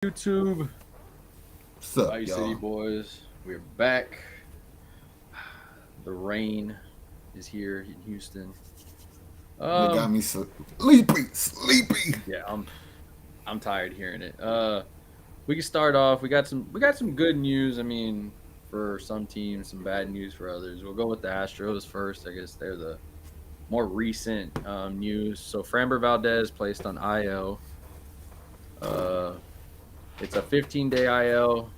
YouTube, What's up, Bayou City y'all? boys. We're back. The rain is here in Houston. They got Um, me sleepy. yeah, I'm tired hearing it. We can start off. We got some good news. I mean, for some teams, some bad news for others. We'll go with the Astros first. I guess they're the more recent news. So Framber Valdez placed on IL. Uh, It's a 15-day IL.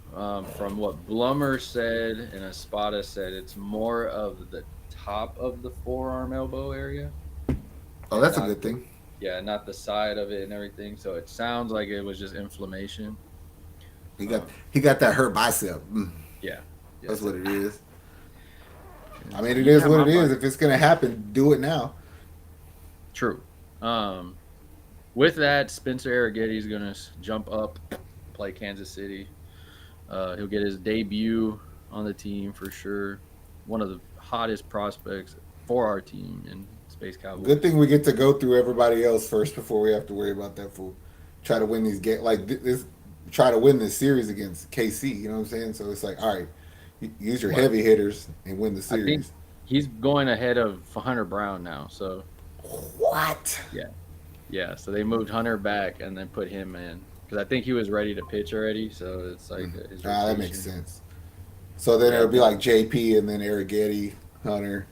From what Blummer said and Espada said, it's more of the top of the forearm elbow area Oh, and that's a not good thing. not the side of it and everything. So it sounds like it was just inflammation. He got Um, he got that hurt bicep. yeah, yeah. That's It's like what it is. I it's mean, like it you is got what my it is. body. If it's gonna happen, do it now. True. Um, with that, Spencer Arrighetti is gonna jump up, play Kansas City. He'll get his debut on the team for sure. One of the hottest prospects for our team in Space Good Cowboys. thing we get to go through everybody else first before we have to worry about that fool. Try to win these games like this. Try to win this series against KC. You know what I'm saying? So it's like, all right, use your Right. heavy hitters and win the I think series. he's going ahead of Hunter Brown now. So What? yeah, yeah. So they moved Hunter back and then put him in because I think he was ready to pitch already. So it's like his Ah, that makes rotation. sense. So then Yeah, it'll be like JP and then Arrighetti, Hunter,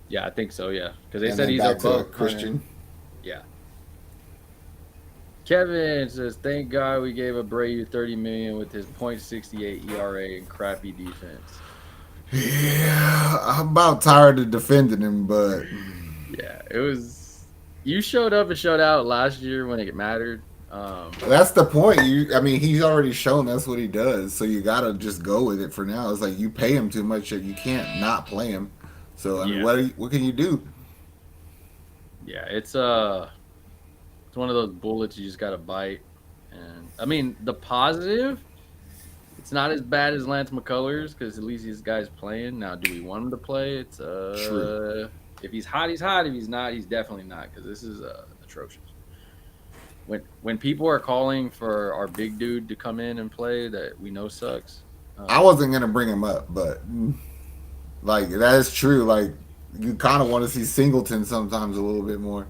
yeah. I think so. Yeah, because they and said then he's back to above Hunter. Christian. Yeah. Kevin says, "Thank God we gave Abreu 30 million with his .68 ERA and crappy defense." Yeah, I'm about tired of defending him, but Yeah, it was. You showed up and showed out last year when it mattered. that's the point. I mean, he's already shown that's what he does, so you gotta just go with it for now. It's like you pay him too much that you can't not play him. So I mean, Yeah, what can you do? yeah. It's one of those bullets you just got to bite. And I mean, the positive, it's not as bad as Lance McCullers because at least this guy's playing. Now, do we want him to play? It's True. if he's hot, he's hot. If he's not, he's definitely not because this is atrocious. When people are calling for our big dude to come in and play that we know sucks. I Um, wasn't gonna bring him up, but like that is true. Like you kind of want to see Singleton sometimes a little bit more.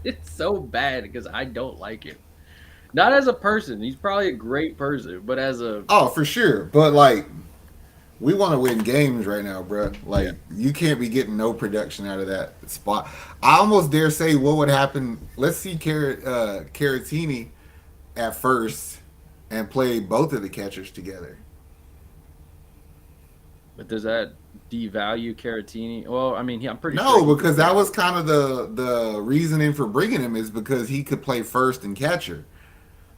it's so bad because I don't like him. Not as a person. He's probably a great person, but as a Oh, for sure. But like we want to win games right now, bro. yeah, Like you can't be getting no production out of that spot. I almost dare say what would happen. Let's see Caratini at first and play both of the catchers together. but does that devalue Caratini? Well, I mean, I'm pretty sure he No, could because play that was both. kind of the reasoning for bringing him is because he could play first and catcher.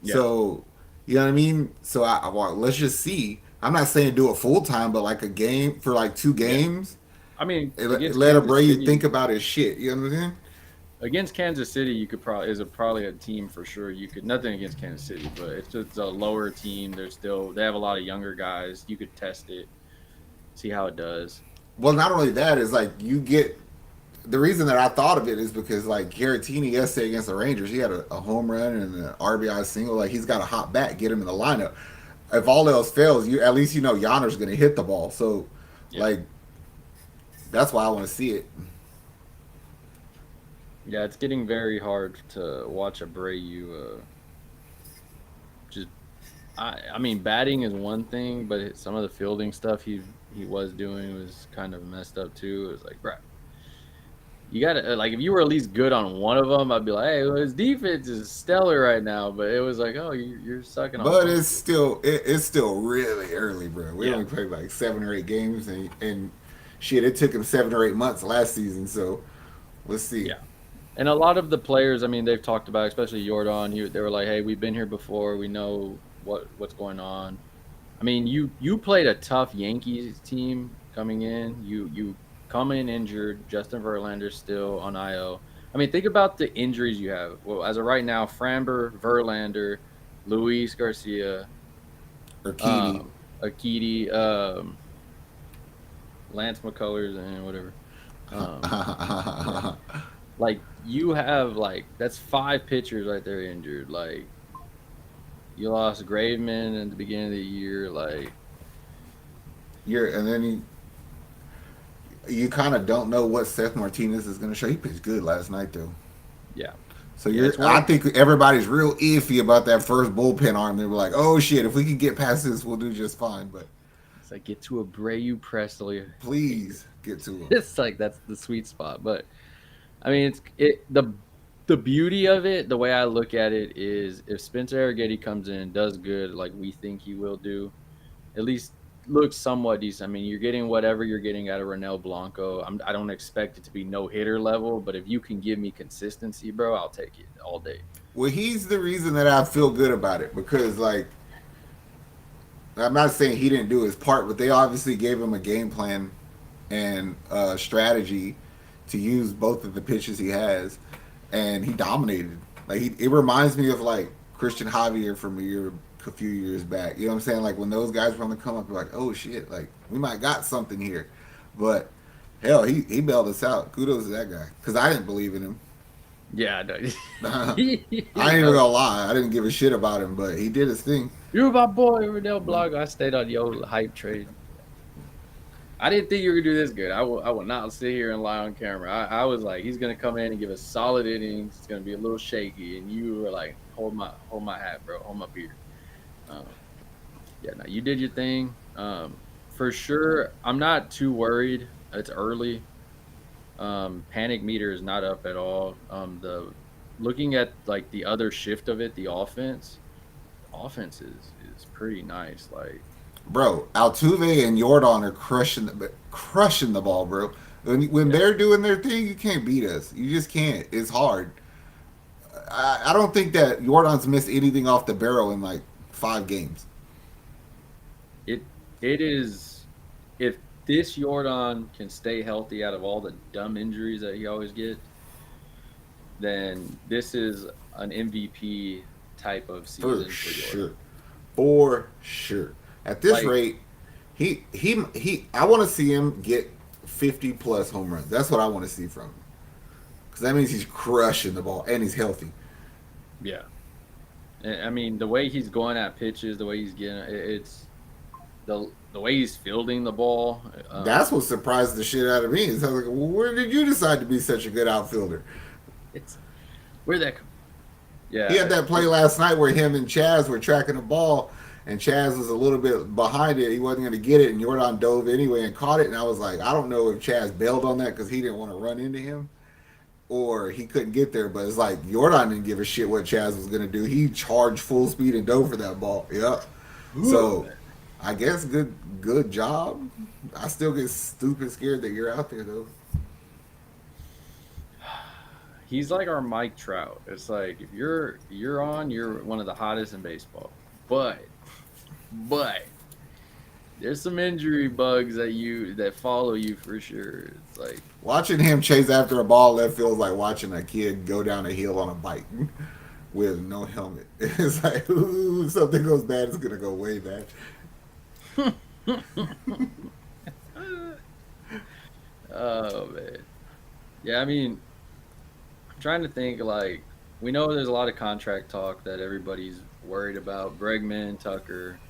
Yeah, So you know what I mean. So well, let's just see. I'm not saying do it full time, but like a game for like two yeah. games. I mean, It against let Kansas Abreu City, think about his shit. You know what I'm saying? you could probably a team for sure. You could nothing against Kansas City, but it's just a lower team. They have a lot of younger guys. You could test it, see how it does. Well, not only that is like you get the reason that I thought of it is because like Caratini yesterday against the Rangers, he had a home run and an RBI single. Like he's got a hot bat, get him in the lineup. If all else fails, you at least you know Yonner's going to hit the ball. So Yeah, like that's why I want to see it. yeah. It's getting very hard to watch Abreu. Just I mean, batting is one thing, but some of the fielding stuff he was doing was kind of messed up too. It was like, bro, you got to like if you were at least good on one of them, I'd be like, hey, well, his defense is stellar right now. But it was like, oh, you're sucking on But both of them. it's still really early, bro. We Yeah, only played like 7 or 8 games, and shit, it took him 7 or 8 months last season. So let's see. yeah. And a lot of the players, I mean, they've talked about, especially Jordan. They were like, hey, we've been here before. We know what's going on. I mean, you played a tough Yankees team coming in. You come in injured. Justin Verlander still on IO. I mean, think about the injuries you have. Well, as of right now, Framber, Verlander, Luis Garcia, Urquidy. um, Akiti, Lance McCullers, and whatever. Yeah, like you have like that's five pitchers right there injured. Like You lost Graveman at the beginning of the year. Like, And then you kind of don't know what Seth Martinez is going to show. He pitched good last night though. yeah, So yeah. It's I one. think everybody's real iffy about that first bullpen arm. They were like, "Oh shit, if we can get past this, we'll do just fine." But It's like get to a Brayu Presley. please get to him. It's like that's the sweet spot. But I mean, the beauty of it. The way I look at it is, if Spencer Arrighetti comes in and does good, like we think he will do, at least looks somewhat decent. I mean, you're getting whatever you're getting out of Renel Blanco. I don't expect it to be no hitter level, but if you can give me consistency, bro, I'll take it all day. Well, he's the reason that I feel good about it because, like, I'm not saying he didn't do his part, but they obviously gave him a game plan and strategy to use both of the pitches he has, and he dominated. Like, it reminds me of like Christian Javier from a few years back. You know what I'm saying? Like when those guys were on the come up, you're like, oh shit, like we might got something here. But hell, he bailed us out. Kudos to that guy because I didn't believe in him. Yeah, no. I ain't even gonna lie, I didn't give a shit about him, but he did his thing. You're my boy, Renel Blanco. I stayed on your hype trade. I didn't think you were gonna do this good. I will not sit here and lie on camera. I was like, he's gonna come in and give us solid innings. It's gonna be a little shaky, and you were like, hold my hat, bro, hold my beer. Um, yeah, no, you did your thing. For sure, I'm not too worried. It's early. Panic meter is not up at all. The looking at like the other shift of it, offense is pretty nice. Like, Bro, Altuve and Jordan are crushing the ball, bro. When yeah, they're doing their thing, you can't beat us. You just can't. It's hard. I don't think that Jordan's missed anything off the barrel in like 5 games. it it is. If this Jordan can stay healthy out of all the dumb injuries that he always gets, then this is an MVP type of For season for Jordan. sure. For sure. At this Like, rate, he I want to see him get 50 plus home runs. That's what I want to see from him. Because that means he's crushing the ball and he's healthy. yeah, I mean, the way he's going at pitches, the way he's getting it's the way he's fielding the ball. That's what surprised the shit out of me. Is I was like, well, where did you decide to be such a good outfielder? It's where that come. He Yeah, had that play last night where him and Chaz were tracking the ball, and Chaz was a little bit behind it. He wasn't going to get it, and Jordan dove anyway and caught it. And I was like, I don't know if Chaz bailed on that because he didn't want to run into him, or he couldn't get there. But it's like Jordan didn't give a shit what Chaz was going to do. He charged full speed and dove for that ball. Yep. So I guess good job. I still get stupid scared that you're out there though. he's like our Mike Trout. It's like if you're on, you're one of the hottest in baseball. But there's some injury bugs that follow you for sure. It's like, Watching him chase after a ball that feels like watching a kid go down a hill on a bike with no helmet. It's like, ooh, something goes bad, it's gonna go way bad. oh man. Yeah, I mean, I'm trying to think, like, we know there's a lot of contract talk that everybody's worried about. Bregman, Tucker,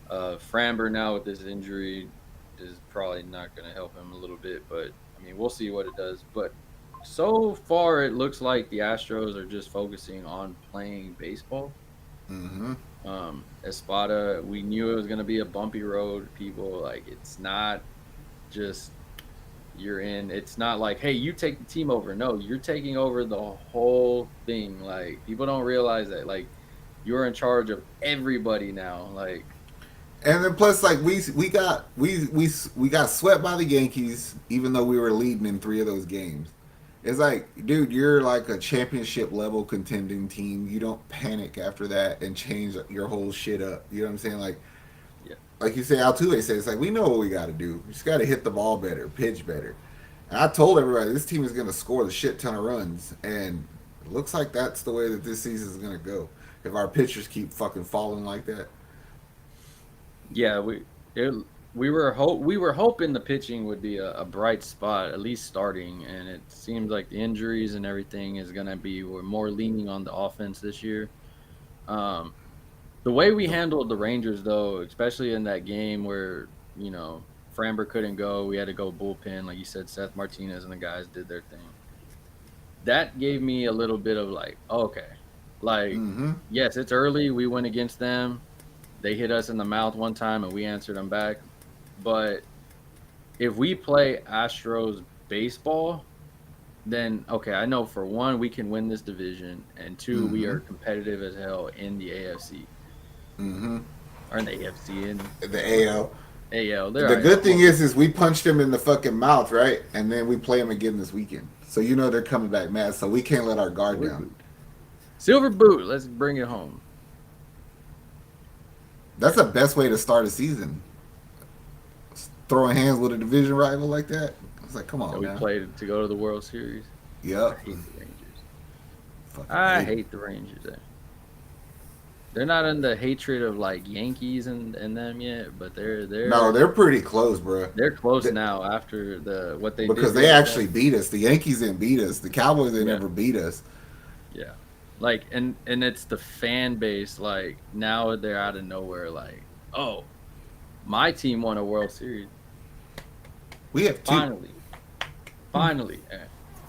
Framber now with this injury is probably not going to help him a little bit, but I mean, we'll see what it does. But so far, it looks like the Astros are just focusing on playing baseball. Mm-hmm. Espada, we knew it was going to be a bumpy road. People, like, it's not just you're in. It's not like, hey, you take the team over. No, you're taking over the whole thing. Like, people don't realize that. Like, you're in charge of everybody now. Like, And then plus, like we got swept by the Yankees, even though we were leading in 3 of those games. It's like, dude, you're like a championship level contending team. You don't panic after that and change your whole shit up. You know what I'm saying? yeah, Like you say, Altuve said, it's like we know what we got to do. We just got to hit the ball better, pitch better. And I told everybody this team is going to score the shit ton of runs, and it looks like that's the way that this season is going to go. If our pitchers keep fucking falling like that, yeah. It, we were hoping the pitching would be a bright spot, at least starting, and it seems like the injuries and everything is gonna be we're more leaning on the offense this year. Um, The way we handled the Rangers, though, especially in that game where Framber couldn't go, we had to go bullpen, like you said. Seth Martinez and the guys did their thing. That gave me a little bit of like, okay, like Mm-hmm. yes, it's early. We went against them. They hit us in the mouth one time, and we answered them back. But if we play Astros baseball, then okay, I know for one we can win this division, and two we Mm-hmm. are competitive as hell in the AFC Mm-hmm. or in the AFC and The AL. AL. They're The all right. good thing is we punched him in the fucking mouth, right? And then we play him again this weekend. So you know they're coming back mad. So we can't let our guard Silver down. boot. Silver boot. Let's bring it home. That's the best way to start a season. Throwing hands with a division rival like that. It's like, come That on we now. played to go to the World Series. I Yep. hate the Rangers. Fucking I hate 'em. hate the Rangers. They're not in the hatred of like Yankees and them yet, but No, they're pretty close, bro. they're close They- now after what they did because the they other actually day. beat us. The Yankees didn't beat us. The Cowboys they Yeah, never beat us. yeah. Like and it's the fan base. Like now they're out of nowhere. Like, oh, my team won a World Series We have two. finally, finally.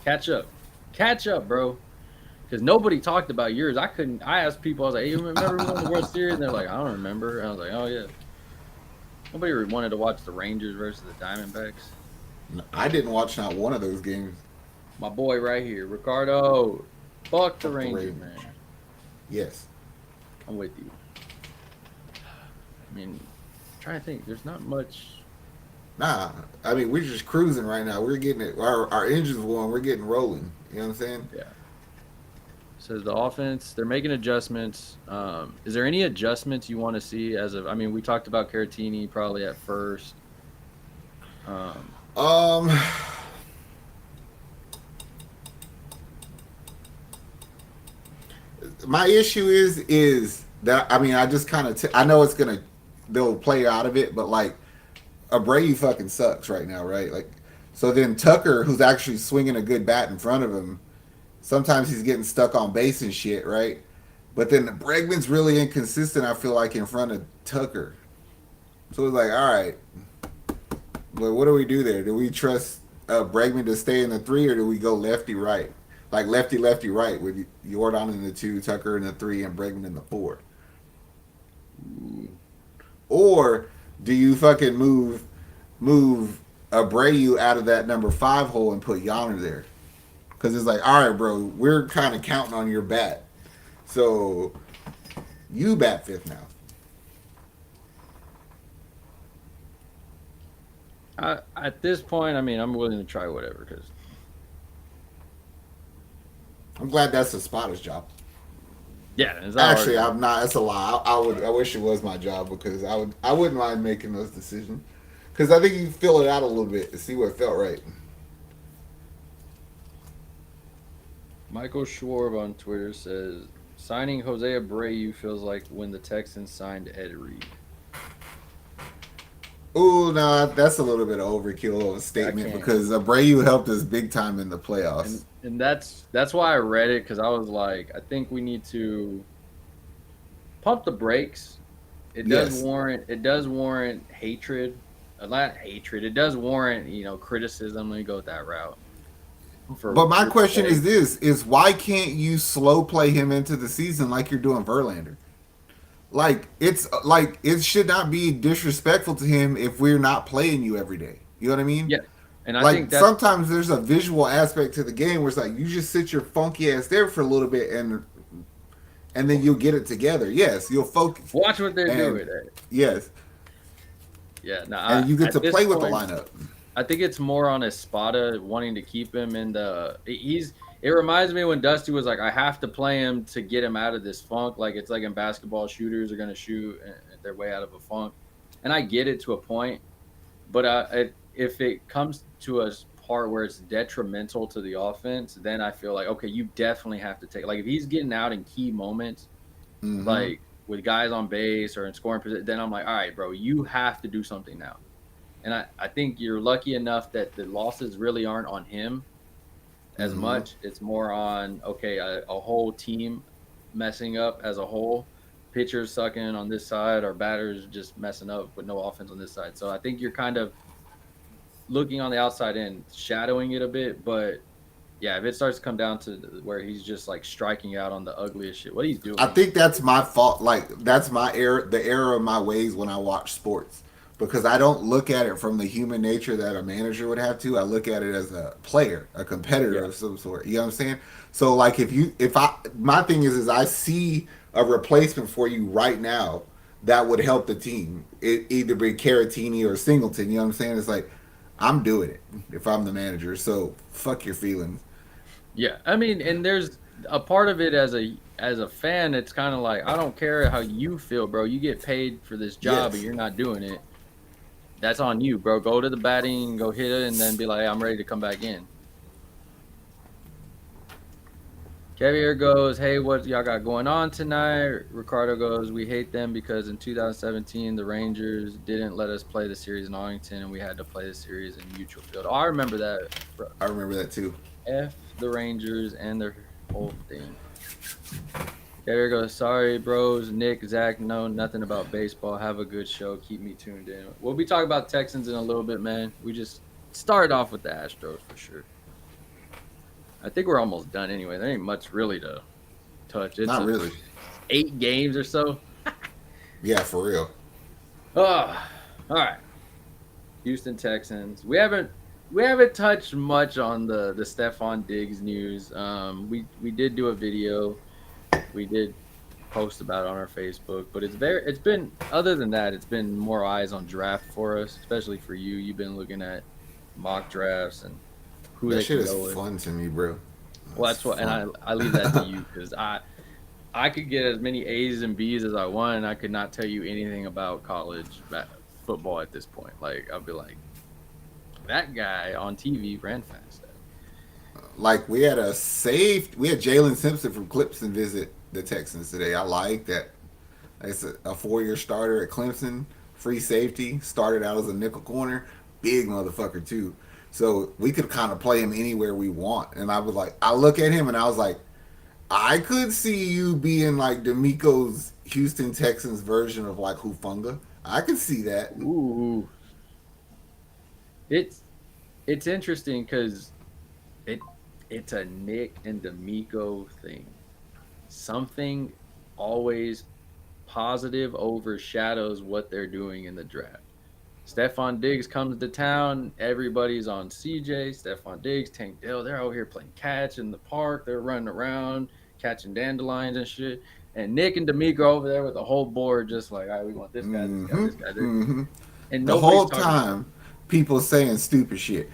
Catch up, bro. Because nobody talked about yours. I asked people. I was like, "Hey, you remember we won the World Series?" And they're like, "I don't remember." And I was like, "Oh yeah." Nobody wanted to watch the Rangers versus the Diamondbacks. I didn't watch not one of those games. My boy right here, Ricardo. Fuck the Fuck the Rangers, Ravens. man. Yes. I'm with you. I mean, I'm trying to think. There's not much. Nah. I mean, we're just cruising right now. We're getting it. Our engines going. We're getting rolling. You know what I'm saying? Yeah. Says the offense, they're making adjustments. Is there any adjustments you want to see as of? I mean, we talked about Caratini probably at first. Um, Um. My issue is that I mean I just kind of I know it's gonna they'll play out of it, but like Abreu fucking sucks right now, right? Like so then Tucker, who's actually swinging a good bat in front of him, sometimes he's getting stuck on base and shit, right? But then Bregman's really inconsistent. I feel like in front of Tucker, so it's like all right, but what do we do there? Do we trust Bregman to stay in the three, or do we go lefty right? Like lefty lefty right with Jordan in the two, Tucker in the three, and Bregman in the four. Or do you fucking move Abreu out of that number five hole and put Yonder there? Because it's like, all right, bro, we're kind of counting on your bat, so you bat fifth now. at this point, I mean, I'm willing to try whatever because I'm glad that's a spotter's job. yeah, it's not Actually, hard. I'm not. That's a lie. I wish it was my job because I wouldn't mind making those decisions because I think you fill it out a little bit to see what felt right. Michael Schwarb on Twitter says signing Jose Abreu feels like when the Texans signed Ed Reed. Ooh, no, that's a little bit of overkill of a I statement can't. because Abreu helped us big time in the playoffs. And that's why I read it because I was like, I think we need to pump the brakes. Yes, It does warrant hatred, not hatred. It does warrant criticism. Let me go with that route but my for question play. is this: is why can't you slow play him into the season like you're doing Verlander? Like it should not be disrespectful to him if we're not playing you every day. You know what I mean? Yeah, and I think Like that's sometimes there's a visual aspect to the game where it's like you just sit your funky ass there for a little bit and then you'll get it together. Yes, you'll focus watch what they're and doing. yes, Yeah, no, and you get to at this play with the point, lineup. I think it's more on Espada wanting to keep him in the. It reminds me when Dusty was like, I have to play him to get him out of this funk. Like it's like in basketball, shooters are gonna shoot their way out of a funk, and I get it to a point, but if it comes to a part where it's detrimental to the offense, then I feel like okay, you definitely have to take. Like if he's getting out in key moments, Mm-hmm. like with guys on base or in scoring position, then I'm like, all right, bro, you have to do something now. And I think you're lucky enough that the losses really aren't on him as Mm-hmm. much. It's more on, okay, a whole team messing up as a whole. pitchers sucking on this side, our batters just messing up with no offense on this side. So I think you're kind of looking on the outside in, shadowing it a bit. But yeah, if it starts to come down to where he's just like striking out on the ugliest shit, what he's I doing. think that's my fault. Like that's my error, the error of my ways when I watch sports, because I don't look at it from the human nature that a manager would have to. I look at it as a player, a competitor Yeah, of some sort. You know what I'm saying? So like if I, my thing is I see a replacement for you right now that would help the team. It either be Caratini or Singleton. You know what I'm saying? It's like I'm doing it if I'm the manager. So fuck your feelings. yeah. I mean, and there's a part of it as a fan. It's kind of like I don't care how you feel, bro. You get paid for this job, and Yes. you're not doing it. That's on you, bro. Go to the batting, go hit it, and then be like, hey, I'm ready to come back in. Caviar goes, hey, what y'all got going on tonight? Ricardo goes, we hate them because in 2017 the Rangers didn't let us play the series in Arlington, and we had to play the series in Mutual Field. Oh, I remember that. I remember that too. F the Rangers and their whole thing. Caviar goes, sorry, bros. Nick, Zach, know nothing about baseball. Have a good show. Keep me tuned in. We'll be talking about Texans in a little bit, man. We just started off with the Astros for sure. I think we're almost done anyway. There ain't much really to touch. It's Not a really. 8 games or so. Yeah, for real. Oh, all right. Houston Texans. We haven't touched much on the Stefon Diggs news. We did do a video. We did post about it on our Facebook, but it's been other than that, it's been more eyes on draft for us, especially for you. You've been looking at mock drafts and who That they shit can is go with. fun to me, bro. Well, That's that's what, and fun. I leave that to you because I could get as many A's and B's as I want, and I could not tell you anything about football at this point. Like I'll be like, that guy on TV ran fast. Like we had Jalen Simpson from Clemson visit the Texans today. I like that. It's a 4-year starter at Clemson, free safety, started out as a nickel corner, big motherfucker too. So we could kind of play him anywhere we want. And I was like, I look at him and I was like, I could see you being like D'Amico's Houston Texans version of like Hufunga. I could see that. Ooh, it's it's interesting because it it's a Nick and D'Amico thing. Something always positive overshadows what they're doing in the draft. Stefon Diggs comes to town. Everybody's on CJ. Stefon Diggs, Tank Dell. They're out here playing catch in the park. They're running around catching dandelions and shit. And Nick and D'Amico over there with the whole board, just like, all right, we want this guy, this guy, Mm-hmm. this guy. Mm-hmm. And The nobody's whole talking about it. time, people saying stupid shit.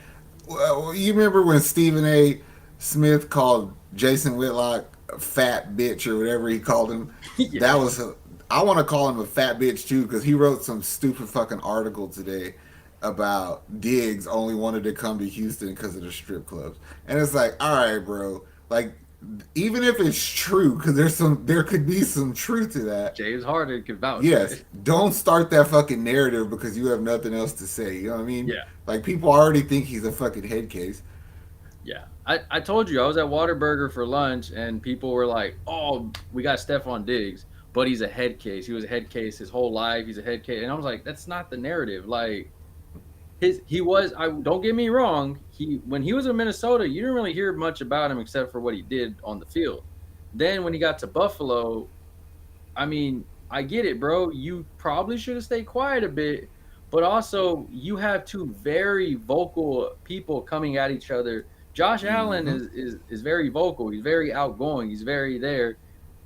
Well, you remember when Stephen A. Smith called Jason Whitlock a fat bitch or whatever he called him? Yeah. That was I want to call him a fat bitch too because he wrote some stupid fucking article today about Diggs only wanted to come to Houston because of the strip clubs, and it's like, all right, bro, like even if it's true, because there could be some truth to that. James Harden can vouch for Yes, it. don't start that fucking narrative because you have nothing else to say. You know what I mean? Yeah. Like people already think he's a fucking head case. Yeah. I told you I was at Waterburger for lunch and people were like, oh, we got Stefon Diggs, but he's a head case. He was a head case his whole life. He's a head case. And I was like, that's not the narrative. Like he was I don't get me wrong, he when he was in Minnesota, you didn't really hear much about him except for what he did on the field. Then when he got to Buffalo, I mean, I get it, bro. You probably should have stayed quiet a bit, but also you have two very vocal people coming at each other. Josh Allen Mm-hmm. is very vocal. He's very outgoing. He's very there.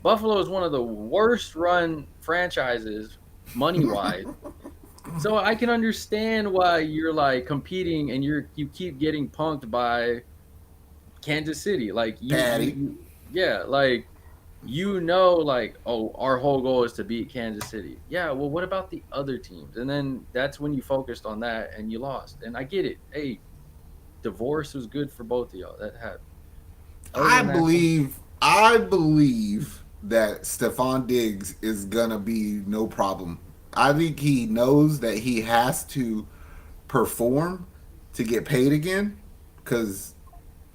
Buffalo is one of the worst run franchises money wise. So I can understand why you're like competing and you keep getting punked by Kansas City. Like Patty. yeah, like like, oh, our whole goal is to beat Kansas City. Yeah, well, what about the other teams? And then that's when you focused on that and you lost. And I get it. Hey, divorce was good for both of y'all. That happened. Other I than that, believe I believe that Stephon Diggs is gonna be no problem. I think he knows that he has to perform to get paid again because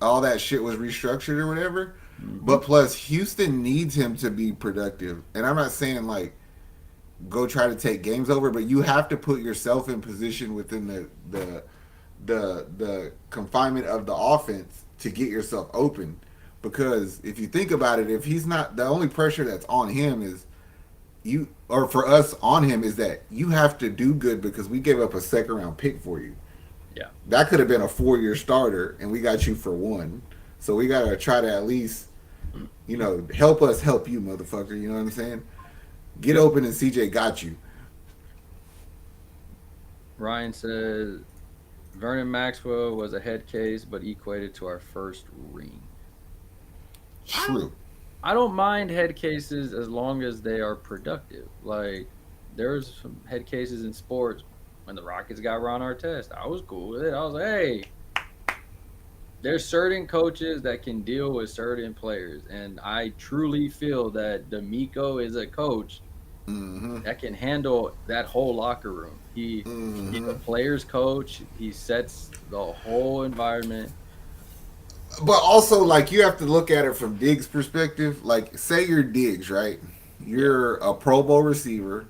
all that shit was restructured or whatever. Hmm. But plus, Houston needs him to be productive. And I'm not saying like go try to take games over, but you have to put yourself in position within the confinement of the offense to get yourself open. Because if you think about it, if he's not, the only pressure that's on him is you, or for us on him is that you have to do good because we gave up a second round pick for you. Yeah. That could have been a 4 year starter, and we got you for one. So we gotta try to at least, help us help you, motherfucker. You know what I'm saying? Get open, and CJ got you. Ryan says Vernon Maxwell was a head case, but equated to our first ring. I don't True. I don't mind head cases as long as they are productive. Like there's some head cases in sports when the Rockets got Ron Artest. I was cool with it. I was like, hey, there's certain coaches that can deal with certain players, and I truly feel that D'Amico is a coach Mm-hmm. that can handle that whole locker room. He's Mm-hmm. a player's coach. He sets the whole environment. But also, like, you have to look at it from Diggs' perspective. Like, say you're Diggs, right? Yeah, You're a Pro Bowl receiver.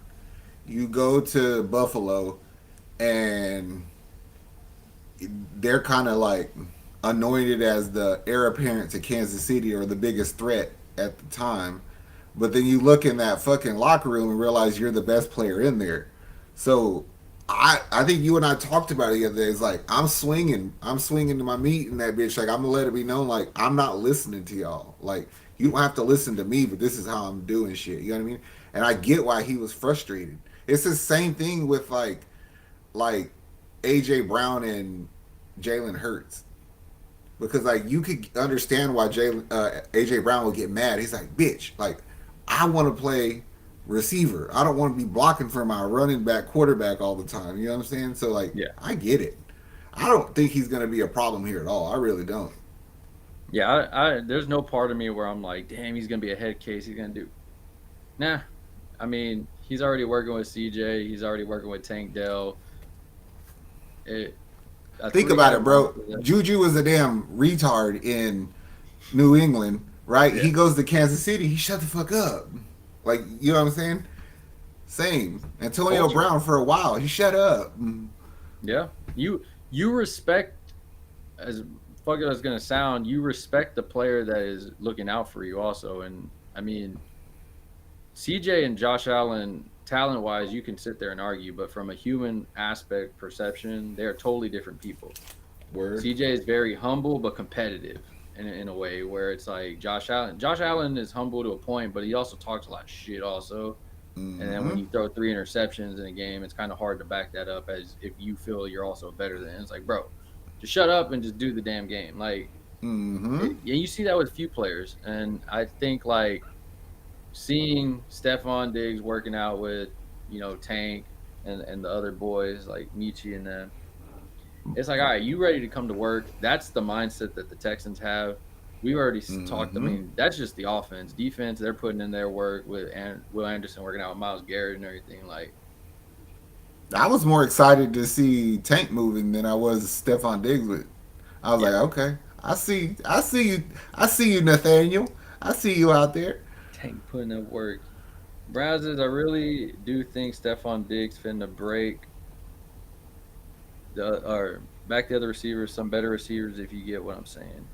You go to Buffalo, and they're kind of like anointed as the heir apparent to Kansas City or the biggest threat at the time. But then you look in that fucking locker room and realize you're the best player in there. So I think you and I talked about it the other day. It's like I'm swinging to my meat in that bitch. Like I'm gonna let it be known, like I'm not listening to y'all. Like you don't have to listen to me, but this is how I'm doing shit. You know what I mean? And I get why he was frustrated. It's the same thing with like AJ Brown and Jalen Hurts because like you could understand why AJ Brown would get mad. He's like, bitch, like I want to play receiver. I don't want to be blocking for my running back quarterback all the time. You know what I'm saying? So like yeah, I get it. I don't think he's gonna be a problem here at all. I really don't. yeah. There's no part of me where I'm like, damn, he's gonna be a head case. He's gonna do. Nah, I mean, he's already working with CJ. He's already working with Tank Dell. It, a Think three about guy it, bro. roster. That, Juju was a damn retard in New England, right? yeah, He goes to Kansas City. He shut the fuck up. Like you know what I'm saying? Same. Antonio culture. Brown for a while. He shut up. Yeah, you respect as fuck as it's gonna sound. You respect the player that is looking out for you also. And I mean, CJ and Josh Allen, talent wise, you can sit there and argue, but from a human aspect perception, they are totally different people. Word. CJ is very humble but competitive in a way where it's like Josh Allen. Josh Allen is humble to a point, but he also talks a lot of shit also. And then when Mm-hmm. you throw three interceptions in a game, it's kind of hard to back that up as if you feel you're also better than. It's like, bro, just shut up and just do the damn game. Like, Mm-hmm. yeah, you see that with few players, and I think like seeing Stefon Diggs working out with Tank and the other boys like Michi and them, it's like, all right, you ready to come to work? That's the mindset that the Texans have. We already talked. I Mm-hmm. mean, that's just the offense. Defense, they're putting in their work with Will Anderson working out with Miles Garrett and everything. Like, I was more excited to see Tank moving than I was Stefon Diggs with. I was like, yeah, okay, I see you, I see you, Nathaniel. I see you out there. Tank putting in work. Browsers, I really do think Stefon Diggs finna break the or back the other receivers, some better receivers if you get what I'm saying,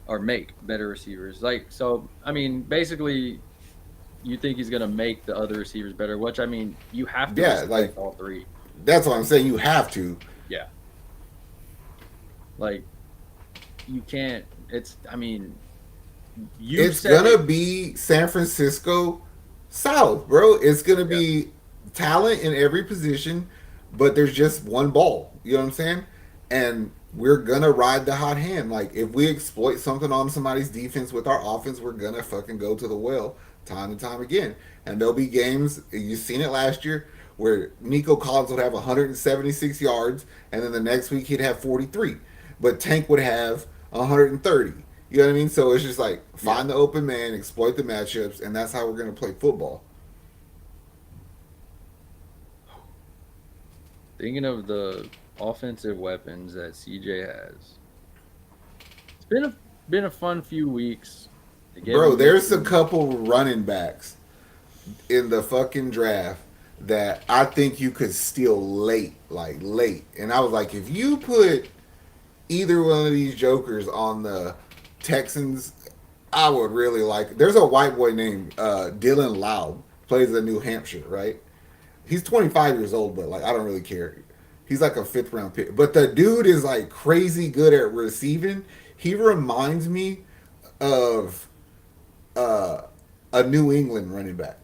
or make better receivers. Like so, I mean, basically, you think he's gonna make the other receivers better, which I mean, you have to Yeah, like respect all three. that's what I'm saying. You have to. Yeah, like you can't. It's I mean, you It's said gonna it. be San Francisco South, bro. It's gonna Yeah, be talent in every position, but there's just one ball. You know what I'm saying? And we're gonna ride the hot hand. Like if we exploit something on somebody's defense with our offense, we're gonna fucking go to the well time and time again. And there'll be games you've seen it last year where Nico Collins would have 176 yards, and then the next week he'd have 43, but Tank would have 130. You know what I mean? So it's just like yeah. find the open man, exploit the matchups, and that's how we're gonna play football. Thinking of the offensive weapons that CJ has, it's been a fun few weeks. They gave Bro, him there's a Mixon. couple running backs in the fucking draft that I think you could steal late, like late. And I was like, if you put either one of these jokers on the Texans, I would really like. There's a white boy named Dylan Loud, plays in New Hampshire, right? He's 25 years old, but like I don't really care. He's like a fifth round pick, but the dude is like crazy good at receiving. He reminds me of uh, a New England running back,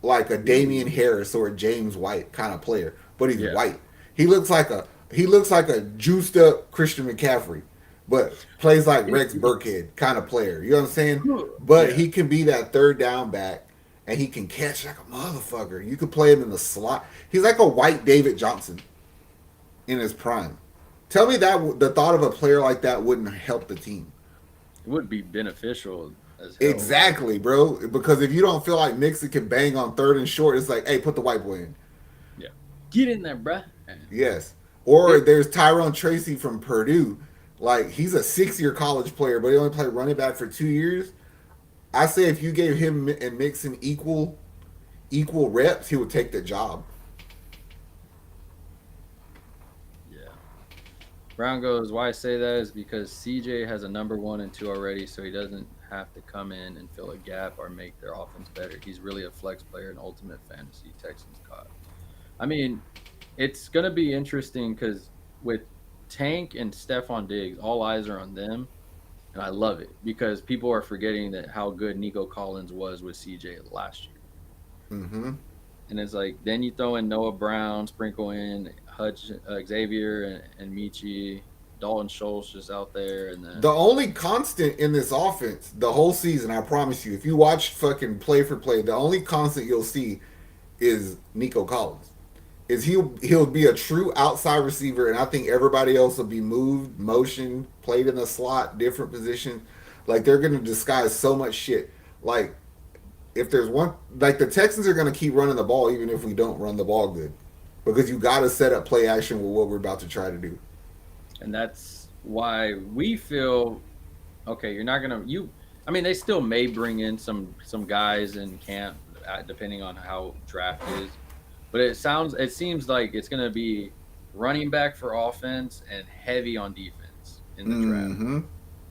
like a Damian Ooh. Harris or a James White kind of player, but he's Yeah. white. He looks like a juiced up Christian McCaffrey, but plays like Rex Burkhead kind of player. You know what I'm saying? But Yeah. he can be that third down back, and he can catch like a motherfucker. You could play him in the slot. He's like a white David Johnson in his prime. Tell me that the thought of a player like that wouldn't help the team. It would be beneficial as hell. Like, Exactly, bro. Because if you don't feel like Mixon can bang on third and short, it's like, hey, put the white boy in. yeah. Get in there, bruh. Yes. Or It, there's Tyrone Tracy from Purdue. Like he's a 6-year college player, but he only played running back for 2 years. I say if you gave him and Mixon equal reps, he would take the job. yeah. Brown goes, why I say that is because CJ has a number one and two already, so he doesn't have to come in and fill a gap or make their offense better. He's really a flex player and ultimate fantasy Texans caught. I mean, it's going to be interesting because with Tank and Stefon Diggs, all eyes are on them. And I love it because people are forgetting that how good Nico Collins was with CJ last year. Mm-hmm. And it's like, then you throw in Noah Brown, sprinkle in Hutch, Xavier and Michi, Dalton Schultz just out there. And The then, only constant in this offense, the whole season, I promise you, if you watch fucking play for play, the only constant you'll see is Nico Collins. Is he'll be a true outside receiver, and I think everybody else will be moved, motion, played in the slot, different position. Like they're gonna disguise so much shit. Like if there's one, like the Texans are gonna keep running the ball even if we don't run the ball good, because you got to set up play action with what we're about to try to do. and that's why we feel okay. You're not gonna you. I mean, they still may bring in some guys in camp, depending on how draft is. But it seems like it's going to be running back for offense and heavy on defense in the draft, Mm-hmm.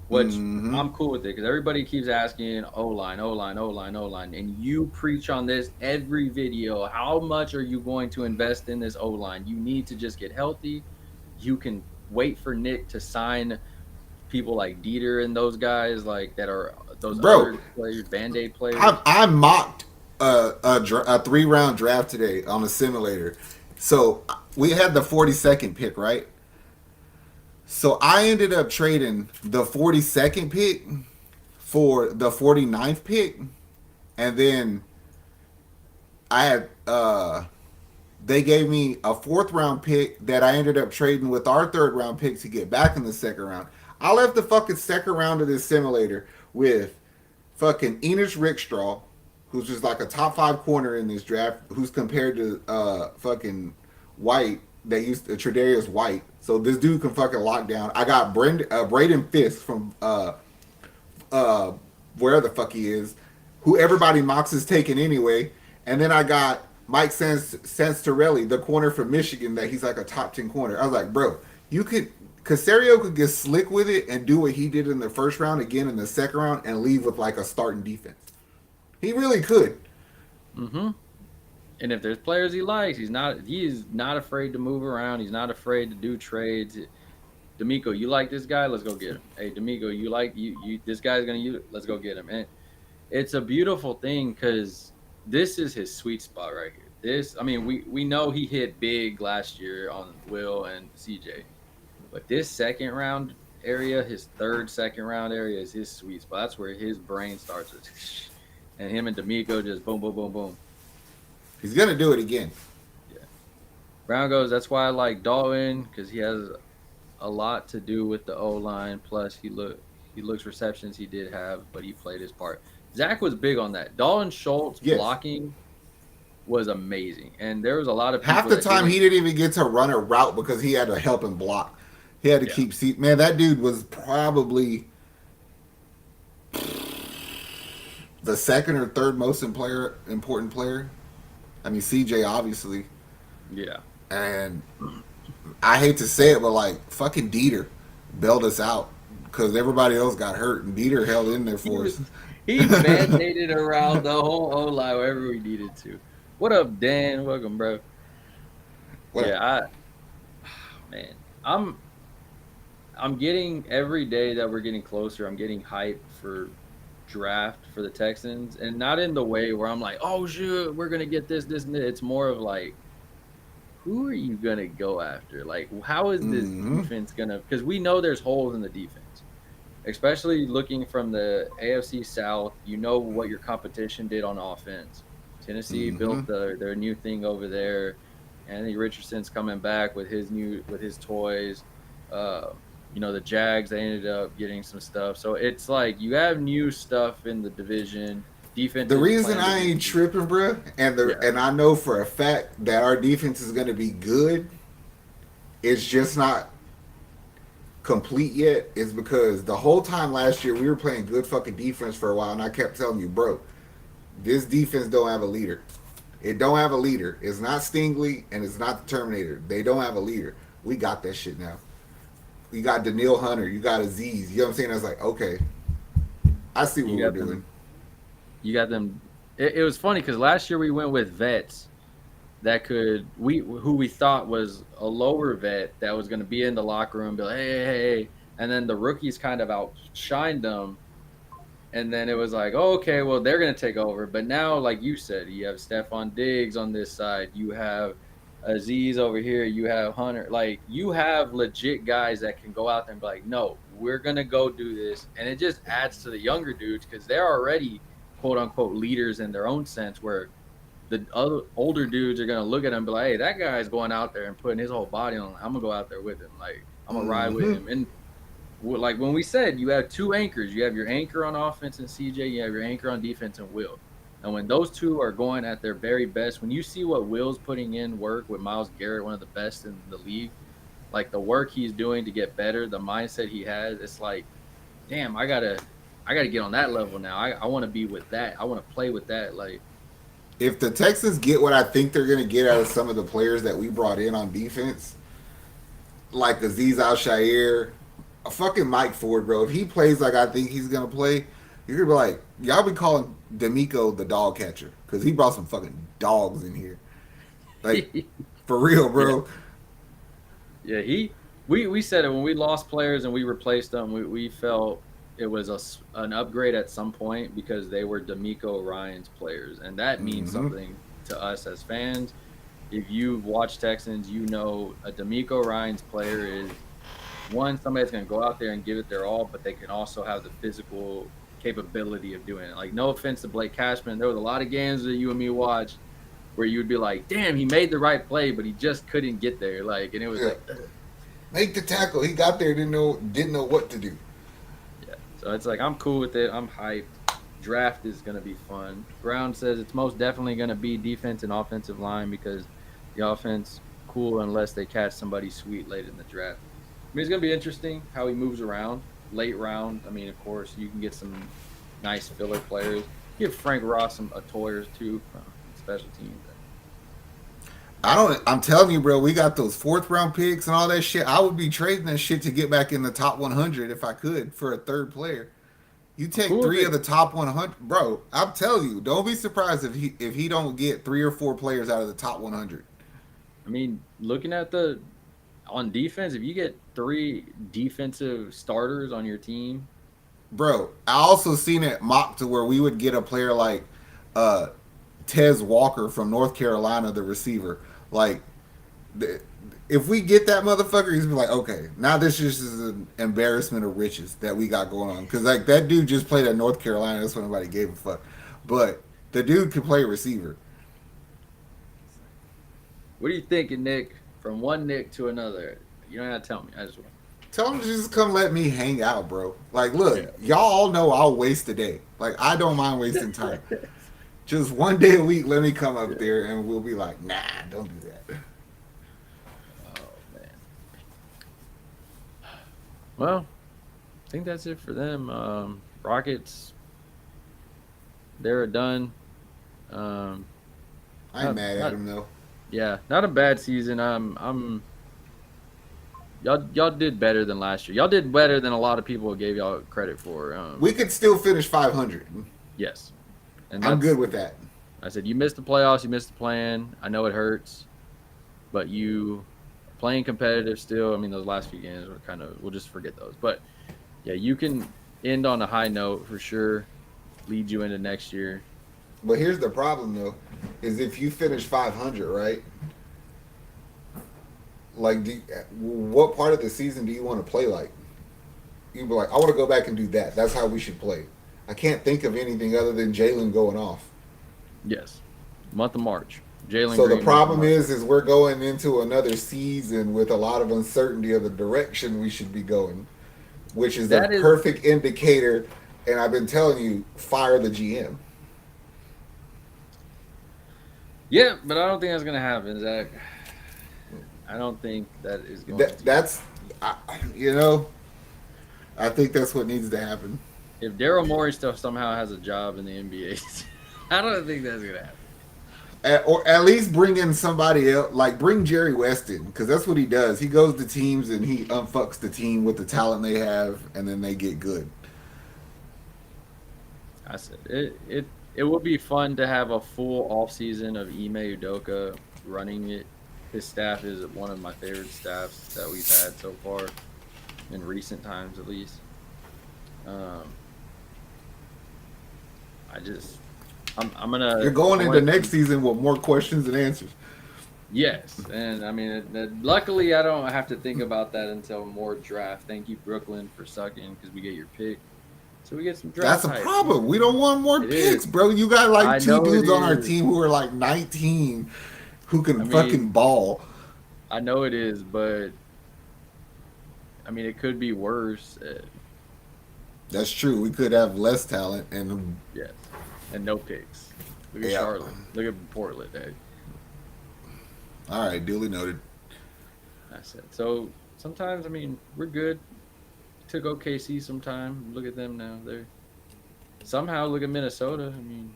which Mm-hmm. I'm cool with it because everybody keeps asking O line, O line, O line, O line, and you preach on this every video. How much are you going to invest in this O line? You need to just get healthy. You can wait for Nick to sign people like Dieter and those guys like that are those Bro, other players, Band Aid I, players. I mocked a 3 round draft today on a simulator. So we had the 42nd pick, right? So I ended up trading the 42nd pick for the 49th pick, and then I had they gave me a 4th round pick that I ended up trading with our 3rd round pick to get back in the 2nd round. I left the fucking 2nd round of this simulator with fucking Enos Rickstraw, who's just like a top 5 corner in this draft, who's compared to fucking White. They used Tre'Davious White, so this dude can fucking lock down. I got Braden Fisk from uh, where the fuck he is, who everybody mocks is taken anyway, and then I got Mike Santorelli, the corner from Michigan, that he's like a top 10 corner. I was like, bro, you could. Casario could get slick with it and do what he did in the 1st round again in the 2nd round and leave with like a starting defense. He really could. Mm-hmm. And if there's players he likes, he is not afraid to move around. He's not afraid to do trades. D'Amico, you like this guy? Let's go get him. Hey, D'Amico, you like you this guy's gonna use it? Let's go get him. And it's a beautiful thing because this is his sweet spot right here. This, I mean, we know he hit big last year on Will and CJ, but this 2nd round area, his second round area is his sweet spot. That's where his brain starts, and him and D'Amico just boom, boom, boom, boom. He's gonna do it again. Yeah. Brown goes, that's why I like Dalton because he has a lot to do with the O line. Plus, he looks receptions he did have, but he played his part. Zach was big on that. Dalton Schultz Yes. blocking was amazing, and there was a lot of people Half the that time didn't. he didn't even get to run a route because he had to help him block. He had to Yeah, keep seat. Man, that dude was probably the second or third most important player. I mean, CJ obviously, Yeah. and I hate to say it, but like fucking Dieter bailed us out because everybody else got hurt, and Dieter held in there He for was us. he band-aided around the whole O line wherever we needed to. What up, Dan? Welcome, bro. What? Yeah, man, I'm I'm getting every day that we're getting closer. I'm getting hyped for draft for the Texans, and not in the way where I'm like, oh shoot, we're gonna get this, and this. It's more of like, who are you gonna go after? Like, how is this Mm-hmm. defense gonna? Because we know there's holes in the defense, especially looking from the AFC South. You know what your competition did on offense. Tennessee Mm-hmm. built their new thing over there. Anthony Richardson's coming back with his toys. Uh, the Jags, they ended up getting some stuff. So it's like you have new stuff in the division. The Defenses reason playing I together. ain't tripping, bro, Yeah. and I know for a fact that our defense is gonna be good. It's just not complete yet. Is because the whole time last year we were playing good fucking defense for a while, and I kept telling you, bro, this defense don't have a leader. It don't have a leader. It's not Stingley and it's not the Terminator. They don't have a leader. We got that shit now. You got Daniil Hunter. You got Aziz. You know what I'm saying? I was like, okay, I see what You we're got doing. them. You got them. It was funny because last year we went with vets that could we who we thought was a lower vet that was going to be in the locker room, be like, hey, and then the rookies kind of outshined them, and then it was like, oh, okay, well they're going to take over. But now, like you said, you have Stefon Diggs on this side, you have Aziz over here, you have Hunter, like you have legit guys that can go out there and be like, no, we're going to go do this, and it just adds to the younger dudes because they're already quote unquote leaders in their own sense where the other older dudes are gonna look at him and be like, "Hey, that guy's going out there and putting his whole body on. I'm gonna go out there with him. Like, I'm gonna ride with Mm-hmm. him." And like when we said, you have two anchors. You have your anchor on offense and CJ. You have your anchor on defense and Will. And when those two are going at their very best, when you see what Will's putting in work with Miles Garrett, one of the best in the league, like the work he's doing to get better, the mindset he has, it's like, damn, I gotta get on that level now. I want to be with that. I want to play with that. Like, If the Texans get what I think they're gonna get out of some of the players that we brought in on defense, like Aziz Al Shair, a fucking Mike Ford, bro. If he plays like I think he's gonna play, you're gonna be like, y'all be calling D'Amico the dog catcher because he brought some fucking dogs in here. Like for real, yeah, bro. Yeah, we said it when we lost players and we replaced them. We felt it was an upgrade at some point because they were D'Amico Ryan's players, and that means Mm-hmm. something to us as fans. If you've watched Texans, you know a D'Amico Ryan's player is one somebody that's going to go out there and give it their all, but they can also have the physical capability of doing it. Like no offense to Blake Cashman, there was a lot of games that you and me watched where you would be like, "Damn, he made the right play, but he just couldn't get there." Like, and it was Yeah. like. Make the tackle. He got there, didn't know what to do. Yeah. So it's like I'm cool with it. I'm hyped. Draft is gonna be fun. Brown says it's most definitely gonna be defense and offensive line because the offense cool unless they catch somebody sweet late in the draft. I mean, it's gonna be interesting how he moves around late round. I mean, of course, you can get some nice filler players. Give Frank Ross a toy or two from special teams. I don't. I'm telling you, bro. We got those fourth round picks and all that shit. I would be trading that shit to get back in the top 100 if I could for a third player. You I'm take cool with three of it. the top 100, bro. I'm telling you, don't be surprised if he don't get three or four players out of the top 100. I mean, looking at the on defense, if you get three defensive starters on your team, Bro, I also seen it mocked to where we would get a player like uh Tez Walker from North Carolina, the receiver. Like, the, if we get that motherfucker, he's be like, okay, now this just is an embarrassment of riches that we got going on. Because like that dude just played at North Carolina. That's when nobody gave a fuck. But the dude could play receiver. what are you thinking, Nick? From one Nick to another. You don't have to tell me. I just want. Tell him to just come let me hang out, bro. Like, look, Yeah. y'all all know I'll waste a day. Like, I don't mind wasting time. Just one day a week, let me come up Yeah. there and we'll be like, nah, don't do that. Oh man. Well, I think that's it for them. Rockets. They're done. Um, I ain't not, mad at not him though. yeah, not a bad season. Y'all did better than last year. Y'all did better than a lot of people gave y'all credit for. We could still finish 500. Yes, and I'm good with that. I said you missed the playoffs, you missed the plan. I know it hurts, but you playing competitive still. I mean, those last few games were we'll just forget those. But yeah, you can end on a high note for sure. Lead you into next year. But here's the problem though, is if you finish 500, right? Like, what part of the season do you want to play like? You'd be like, I want to go back and do that. That's how we should play. I can't think of anything other than Jalen going off. Yes, month of March. Jalen. So Green, the problem is we're going into another season with a lot of uncertainty of the direction we should be going, which is a perfect indicator. And I've been telling you, fire the GM. Yeah, but I don't think that's gonna happen, Zach. I don't think that is going to. That's, you know, I think that's what needs to happen. If Daryl Morey still somehow has a job in the NBA, I don't think that's gonna happen. Or at least bring in somebody else, like bring Jerry West in, because that's what he does. He goes to teams and he unfucks the team with the talent they have, and then they get good. I said it would be fun to have a full off season of Ime Udoka running it. His staff is one of my favorite staffs that we've had so far in recent times, at least. I'm gonna. You're going into next season with more questions than answers. Yes, and I mean, luckily I don't have to think about that until more draft. Thank you, Brooklyn, for sucking because we get your pick, so we get some draft. That's a problem. We don't want more picks, bro. You got like two dudes on our team who are like 19, who can fucking ball. I know it is, but I mean, it could be worse. That's true. We could have less talent and yes, and no picks. Look at Charlotte. Look at Portland. Hey. All right, duly noted. I said so. Sometimes I mean we're good. Took OKC some time. Look at them now. They're somehow look at Minnesota. I mean,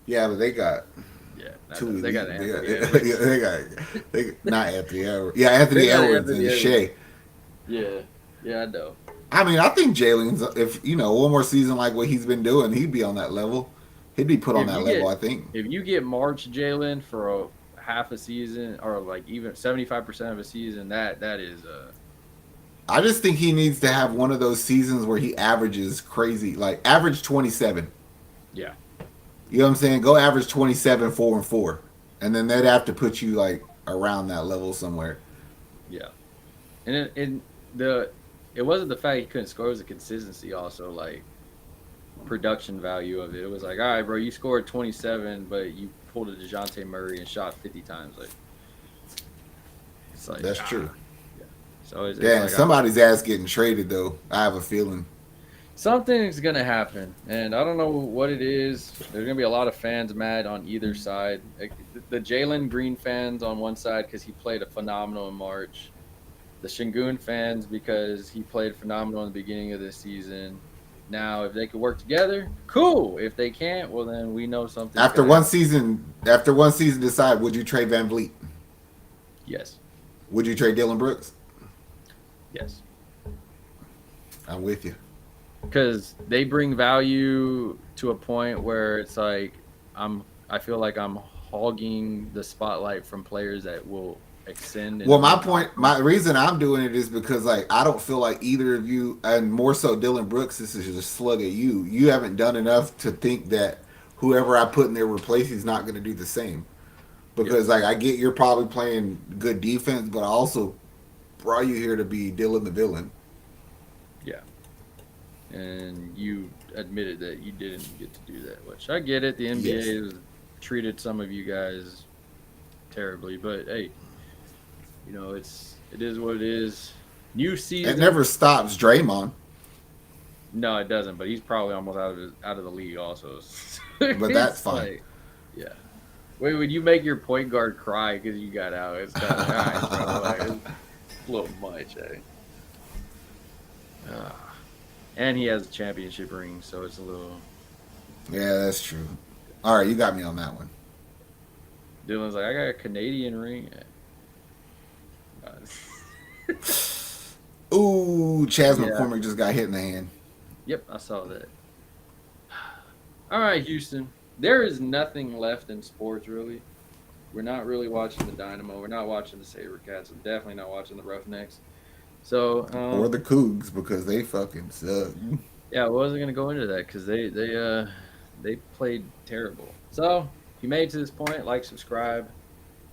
yeah, but they got. Yeah, they got Anthony. They got not Anthony Edwards. Yeah, Anthony Edwards and Shea. Yeah, I know. I mean, I think Jalen's, if one more season like what he's been doing, he'd be on that level. He'd be put on that level, I think. If you get March Jalen for a half a season or like even 75% of a season, that is I just think he needs to have one of those seasons where he averages crazy, like average 27. Yeah. You know what I'm saying? Go average 27, 4-4. And then they'd have to put you like around that level somewhere. Yeah. And it wasn't the fact he couldn't score, it was the consistency also, like production value of it. It was like, all right, bro, you scored 27, but you pulled a DeJounte Murray and shot 50 times. Like, it's like that's true. Yeah. So it's damn, like somebody's ass getting traded though. I have a feeling. Something's gonna happen, and I don't know what it is. There's gonna be a lot of fans mad on either side. Like, the Jalen Green fans on one side because he played a phenomenal in March. The Şengün fans because he played phenomenal in the beginning of the season. Now, if they could work together, cool. If they can't, well, then we know something. After one season, decide, would you trade Van Vliet? Yes. Would you trade Dylan Brooks? Yes. I'm with you. Because they bring value to a point where it's like I feel like I'm hogging the spotlight from players that will extend. Well, my reason I'm doing it is because like I don't feel like either of you, and more so Dylan Brooks, this is just a slug at you. You haven't done enough to think that whoever I put in there replace he's not going to do the same. Because like I get you're probably playing good defense, but I also brought you here to be Dylan the villain. Yeah. And you admitted that you didn't get to do that, which I get it. The NBA has treated some of you guys terribly, but hey, it is what it is. New season. It never stops Draymond. No, it doesn't. But he's probably almost out of the league also. But that's fine. Like, yeah. Wait, would you make your point guard cry because you got out? It's kind of nice, bro. Like, it's a little much, eh? And he has a championship ring, so it's a little. Yeah, that's true. All right, you got me on that one. Dylan's like, I got a Canadian ring. Ooh, Chaz Yeah. McCormick just got hit in the hand. Yep, I saw that. All right, Houston. There is nothing left in sports, really. We're not really watching the Dynamo. We're not watching the SaberCats. We're definitely not watching the Roughnecks. So, Or the Cougs because they fucking suck. yeah, I wasn't gonna go into that because they played terrible. So, if you made it to this point, like, subscribe.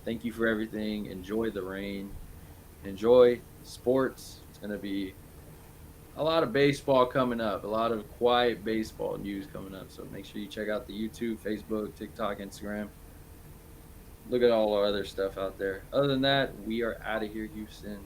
Thank you for everything. Enjoy the rain. Enjoy sports. It's gonna be a lot of baseball coming up. A lot of quiet baseball news coming up. So make sure you check out the YouTube, Facebook, TikTok, Instagram. Look at all our other stuff out there. Other than that, we are out of here, Houston.